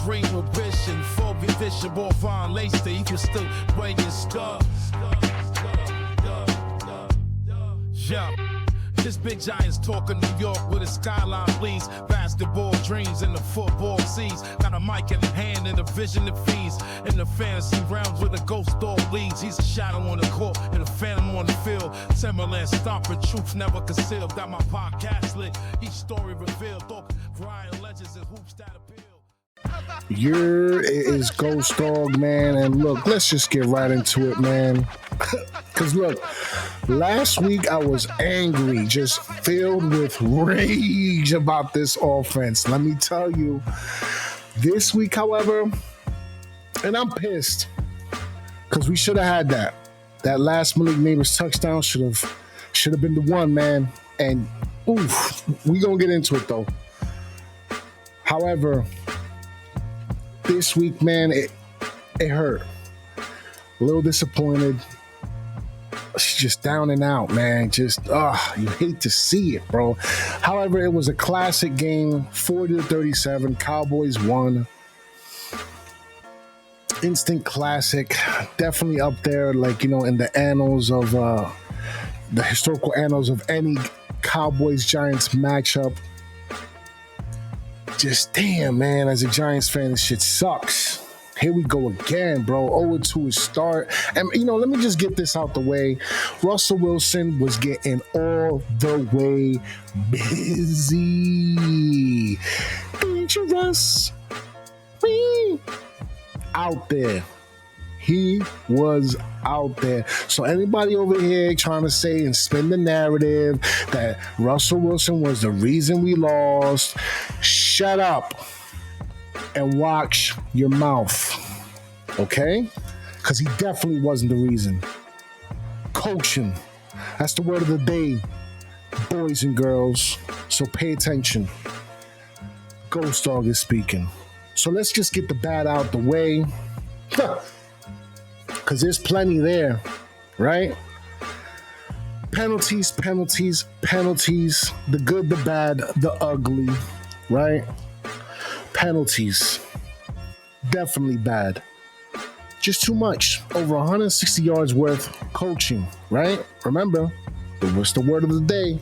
dream of vision. For vision, more fine lace, you can still bring your stuff. Yeah. This big Giants talking New York with a skyline bleeds. Basketball dreams in the football seas. Got a mic in the hand and a vision that feeds. In the fantasy realms where the Ghostdog leads. He's a shadow on the court and a phantom on the field. Timberland stomping, truth never concealed. Got my podcast lit, each story revealed. Talk Ryan legends and hoops that appeal. Here is Ghostdog, man. And look, let's just get right into it, man. Because look, last week I was angry, just filled with rage about this offense. Let me tell you, this week, however, and I'm pissed because we should have had that. That last Malik Neighbors touchdown should have been the one, man. And oof, we gonna get into it though. However, this week, man, it hurt. A little disappointed. Just down and out, man. Just, you hate to see it, bro. However, it was a classic game, 40-37. Cowboys won. Instant classic. Definitely up there, like, you know, in the annals of, the historical annals of any Cowboys-Giants matchup. Just, damn, man, as a Giants fan, this shit sucks. Here we go again, bro. 0-2 is start. And, you know, let me just get this out the way. Russell Wilson was getting all the way busy. Dangerous. Out there. He was out there. So anybody over here trying to say and spin the narrative that Russell Wilson was the reason we lost, shut up and watch your mouth, okay? Because he definitely wasn't the reason. Coaching, that's the word of the day, boys and girls. So pay attention. Ghostdog is speaking. So let's just get the bad out the way, because there's plenty there, right? Penalties, penalties, penalties. The good, the bad, the ugly, right? Penalties, definitely bad. Just too much. Over 160 yards worth coaching, right? Remember, what's the word of the day?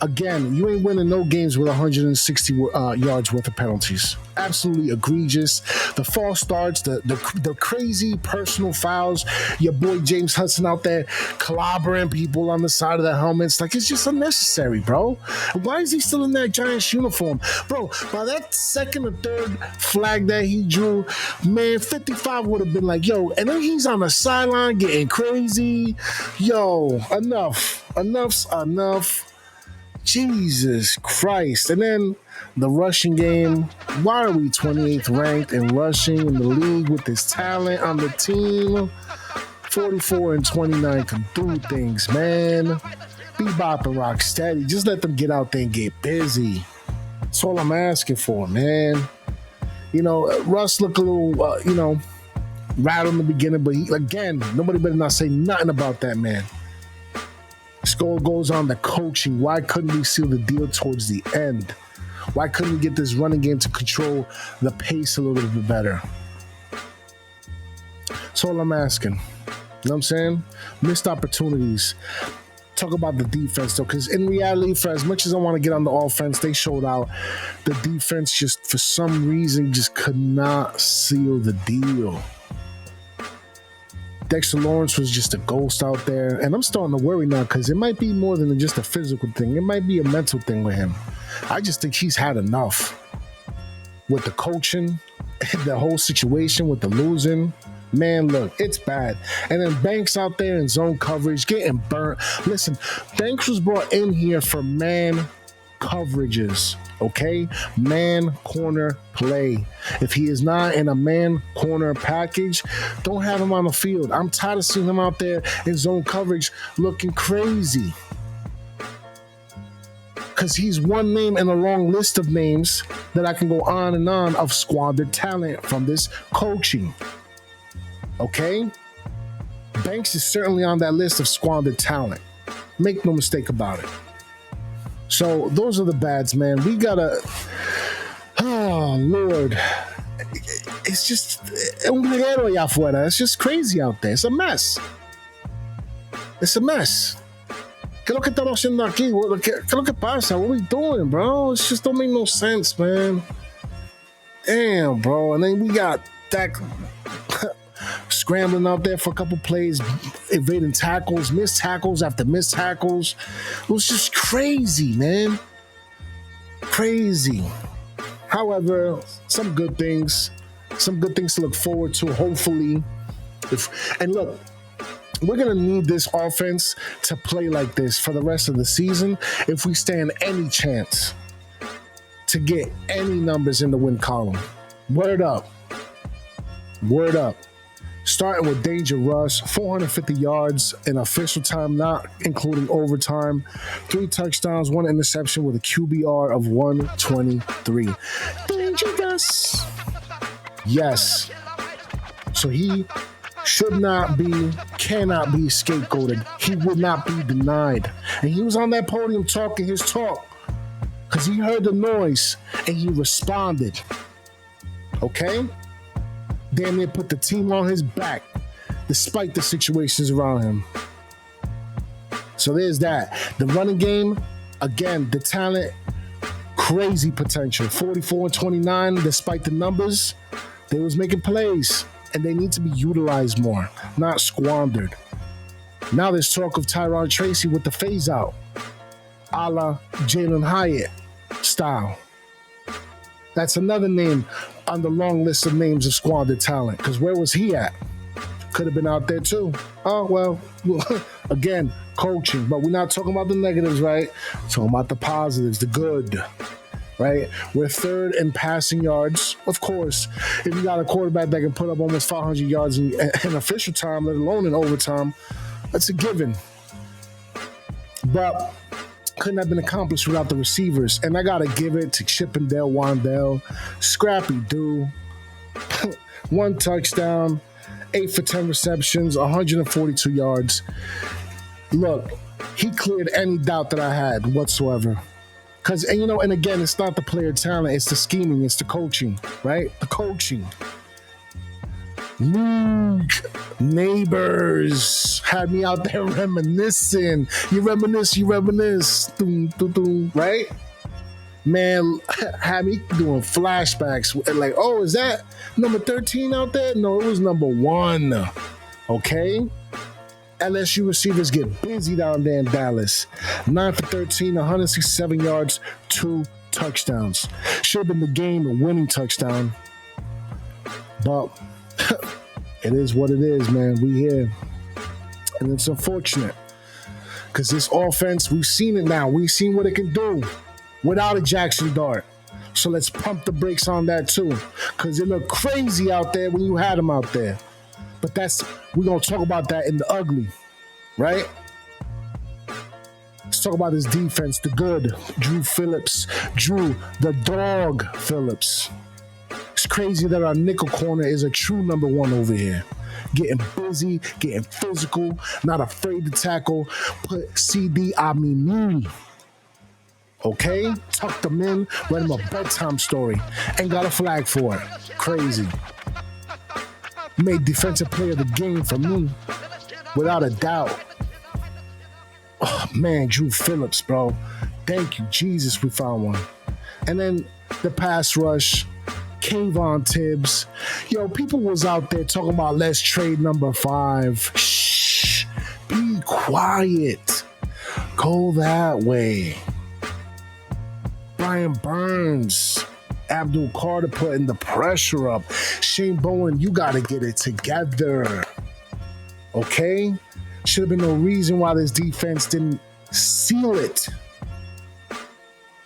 Again, you ain't winning no games with 160 yards worth of penalties. Absolutely egregious. The false starts, the crazy personal fouls. Your boy James Hudson out there clobbering people on the side of the helmets. Like, it's just unnecessary, bro. Why is he still in that Giants uniform? Bro, by that second or third flag that he drew, man, 55 would have been like, yo, and then he's on the sideline getting crazy. Yo, enough's enough. Jesus Christ. And then the rushing game. Why are we 28th ranked in rushing in the league with this talent on the team? 44 and 29 can do things, man. Bebop and rock steady. Just let them get out there and get busy. That's all I'm asking for, man. You know, Russ looked a little, rattled in the beginning, but again, nobody better not say nothing about that, man. Score goes on the coaching. Why couldn't we seal the deal towards the end? Why couldn't we get this running game to control the pace a little bit better? That's all I'm asking. You know what I'm saying? Missed opportunities. Talk about the defense, though, because in reality, for as much as I want to get on the offense, they showed out. The defense just, for some reason, just could not seal the deal. Dexter Lawrence was just a ghost out there, and I'm starting to worry now because it might be more than just a physical thing. It might be a mental thing with him. I just think he's had enough with the coaching, the whole situation with the losing. Man, look, it's bad. And then Banks out there in zone coverage, getting burnt. Listen, Banks was brought in here for man coverages, okay? Man corner play. If he is not in a man corner package, don't have him on the field. I'm tired of seeing him out there in zone coverage looking crazy. Because he's one name in a long list of names that I can go on and on of squandered talent from this coaching. Okay? Banks is certainly on that list of squandered talent. Make no mistake about it. So those are the bads, man. We gotta, oh Lord, it's just un reguero allá afuera. It's just crazy out there. It's a mess. It's a mess. ¿Qué es lo que estamos haciendo aquí? ¿Qué es lo que pasa? What are we doing, bro? It just don't make no sense, man. Damn, bro. And then we got Dak scrambling out there for a couple plays, evading tackles, missed tackles after missed tackles. It was just crazy, man. Crazy. However, some good things to look forward to, hopefully. And look, we're going to need this offense to play like this for the rest of the season if we stand any chance to get any numbers in the win column. Word up. Word up. Starting with Danger Russ, 450 yards in official time, not including overtime. 3 touchdowns, 1 interception with a QBR of 123. Danger Russ. Yes. So he cannot be scapegoated. He would not be denied. And he was on that podium talking his talk because he heard the noise and he responded. Okay? Damn near put the team on his back despite the situations around him. So there's that. The running game, again, the talent, crazy potential. 44 and 29, despite the numbers, they was making plays. And they need to be utilized more, not squandered. Now there's talk of Tyron Tracy with the phase out, a la Jalen Hyatt style. That's another name on the long list of names of squandered talent, because where was he at? Could have been out there too. Oh, well, again, coaching. But we're not talking about the negatives, right? We're talking about the positives, the good. Right? We're third in passing yards. Of course, if you got a quarterback that can put up almost 500 yards in official time, let alone in overtime, that's a given. But couldn't have been accomplished without the receivers. And I got to give it to Chippendale Wandale. Scrappy dude. 1 touchdown, 8 for 10 receptions, 142 yards. Look, he cleared any doubt that I had whatsoever. Because, and again, it's not the player talent, it's the scheming, it's the coaching, right? The coaching. Luke Neighbors had me out there reminiscing. You reminisce, right? Man, had me doing flashbacks. Like, oh, is that number 13 out there? No, it was number 1. Okay? LSU receivers get busy down there in Dallas. 9 for 13, 167 yards, 2 touchdowns. Should have been the game-winning touchdown. But it is what it is, man. We here. And it's unfortunate. Because this offense, we've seen it now. We've seen what it can do without a Jackson Dart. So let's pump the brakes on that too. Because it looked crazy out there when you had him out there. But we're going to talk about that in the ugly, right? Let's talk about this defense, the good. Drew the dog Phillips. It's crazy that our nickel corner is a true number 1 over here. Getting busy, getting physical, not afraid to tackle. Put CD me. Okay? Tuck them in, write them a bedtime story. Ain't got a flag for it. Crazy. Made defensive player of the game for me, without a doubt. Oh, man, Drew Phillips, bro. Thank you, Jesus, we found one. And then the pass rush, Kayvon Tibbs. Yo, people was out there talking about let's trade number 5. Shh, be quiet. Go that way. Brian Burns. Abdul Carter putting the pressure up. Shane Bowen, you got to get it together. Okay? Should have been no reason why this defense didn't seal it.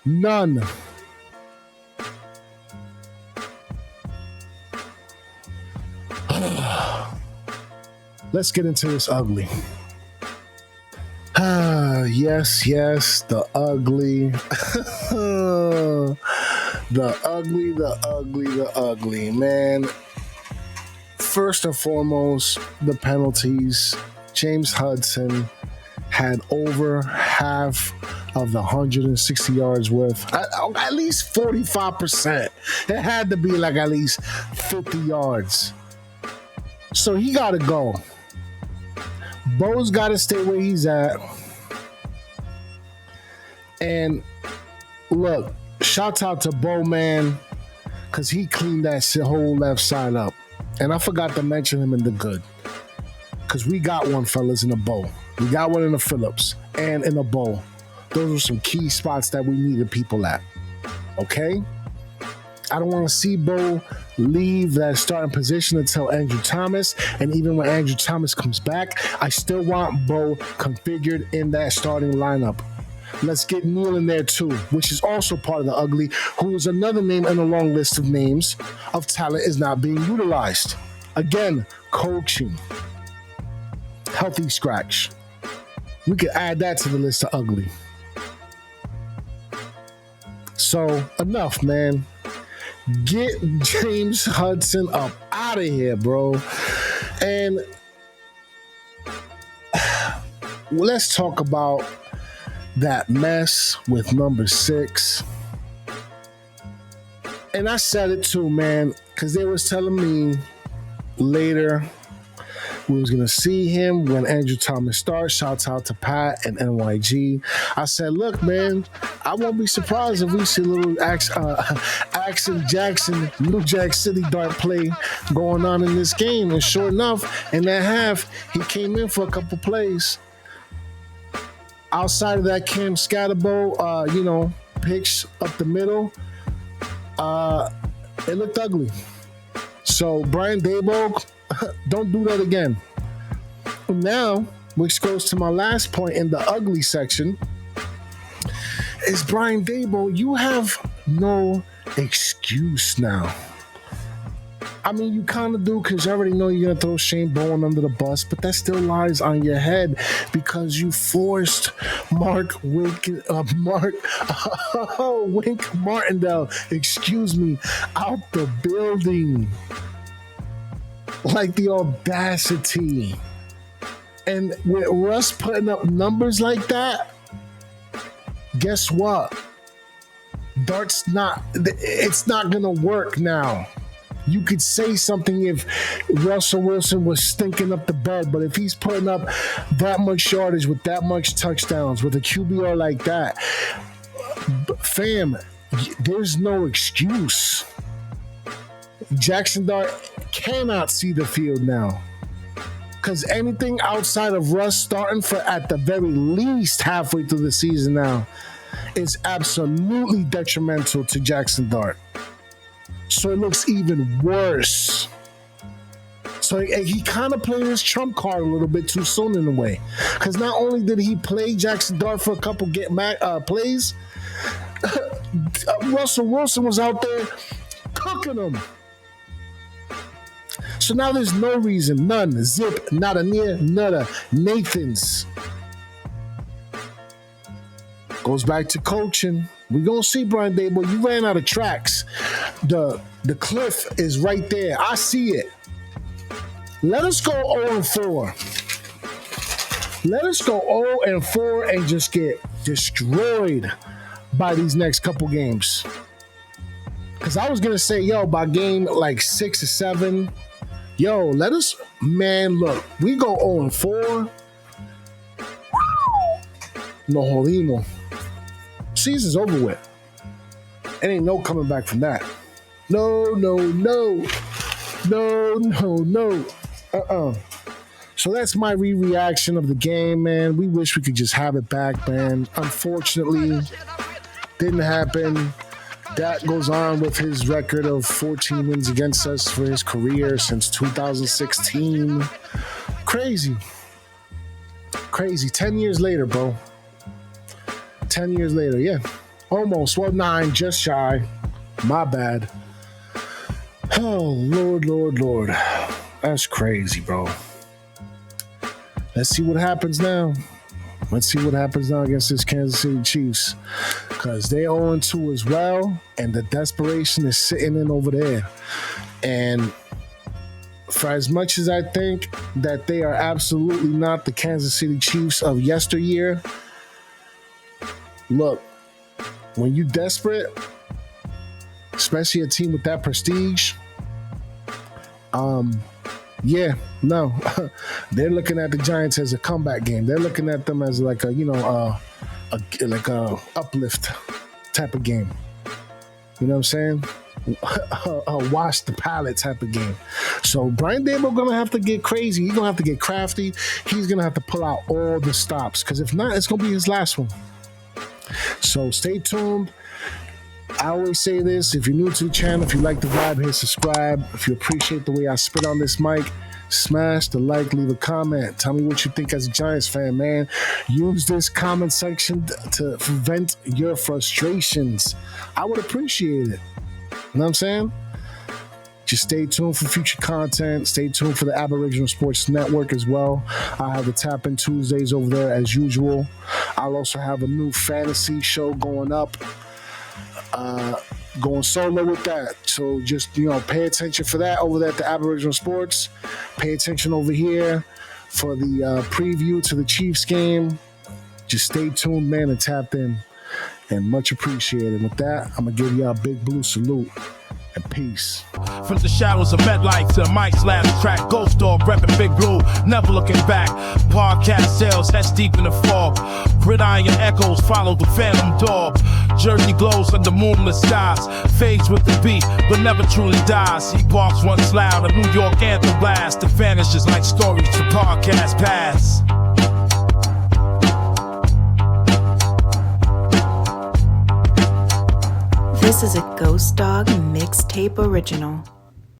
None. Let's get into this ugly. Yes, the ugly. The ugly, man. First and foremost, the penalties. James Hudson had over half of the 160 yards worth, at least 45%. It had to be like at least 50 yards. So he got to go. Bo's got to stay where he's at. And look, shout out to Bo, man, because he cleaned that whole left side up. And I forgot to mention him in the good. Because we got one, fellas, in the Bo. We got one in the Phillips and in the Bo. Those were some key spots that we needed people at. Okay? I don't want to see Bo leave that starting position until Andrew Thomas. And even when Andrew Thomas comes back, I still want Bo configured in that starting lineup. Let's get Neal in there too, which is also part of the ugly, who is another name in a long list of names of talent is not being utilized. Again, coaching. Healthy scratch. We could add that to the list of ugly. So, enough, man. Get James Hudson up out of here, bro. And let's talk about that mess with number 6. And I said it too, man, because they was telling me later we was going to see him when Andrew Thomas starts. Shouts out to Pat and NYG. I said, look, man, I won't be surprised if we see a little Axon Jackson, New Jack City dart play going on in this game. And sure enough, in that half, he came in for a couple plays. Outside of that Cam Scatterbo, pitch up the middle, it looked ugly. So Brian Daboll, don't do that again. Now, which goes to my last point in the ugly section, is Brian Daboll, you have no excuse now. I mean, you kind of do because you already know you're going to throw Shane Bowen under the bus, but that still lies on your head because you forced Wink Martindale, out the building. Like the audacity. And with Russ putting up numbers like that, guess what? It's not going to work now. You could say something if Russell Wilson was stinking up the bed, but if he's putting up that much yardage with that much touchdowns with a QBR like that, fam, there's no excuse. Jackson Dart cannot see the field now. Because anything outside of Russ starting for at the very least halfway through the season now is absolutely detrimental to Jackson Dart. So it looks even worse. So he kind of played his trump card a little bit too soon in a way. Because not only did he play Jackson Dart for a couple plays, Russell Wilson was out there cooking him. So now there's no reason, none, zip, nada, near, nada, Nathan's. Goes back to coaching. We're going to see, Brian Daboll, you ran out of tracks. The cliff is right there. I see it. Let us go 0-4. Let us go 0-4 and just get destroyed by these next couple games. Because I was going to say, by game like 6 or 7, let us, man, look, we go 0-4. No jodimos. Season's over with. It ain't no coming back from that. No. So that's my reaction of the game, man. We wish we could just have it back, man. Unfortunately, didn't happen. That goes on with his record of 14 wins against us for his career since 2016. Crazy. 10 years later, bro. 10 years later, yeah. Almost. 9, just shy. My bad. Oh, Lord. That's crazy, bro. Let's see what happens now. Against this Kansas City Chiefs. Because they're 0-2 as well. And the desperation is sitting in over there. And for as much as I think that they are absolutely not the Kansas City Chiefs of yesteryear, look, when you desperate, especially a team with that prestige, yeah, no, they're looking at the Giants as a comeback game. They're looking at them as like a uplift type of game. You know what I'm saying? A wash the palate type of game. So Brian Daboll gonna have to get crazy. He's gonna have to get crafty. He's gonna have to pull out all the stops, because if not, it's gonna be his last one. So stay tuned. I always say this: if you're new to the channel, if you like the vibe, hit subscribe. If you appreciate the way I spit on this mic, smash the like, leave a comment. Tell me what you think as a Giants fan, man. Use this comment section to vent your frustrations. I would appreciate it. You know what I'm saying? Just stay tuned for future content. Stay tuned for the Aboriginal Sports Network as well. I have the Tap In Tuesdays over there as usual. I'll also have a new fantasy show going up. Going solo with that. So just, pay attention for that over there at the Aboriginal Sports. Pay attention over here for the preview to the Chiefs game. Just stay tuned, man, and tap in. And much appreciated. With that, I'm going to give y'all a big blue salute. And peace. From the shadows of MetLife to Mike's last track, Ghostdog repping Big Blue, never looking back. Podcast sales, heads deep in the fog. Gridiron echoes follow the phantom dog. Jersey glows under moonless skies. Fades with the beat, but never truly dies. He barks once loud, a New York anthem blast. That vanishes like stories from podcast past. This is a Ghostdog mixtape original.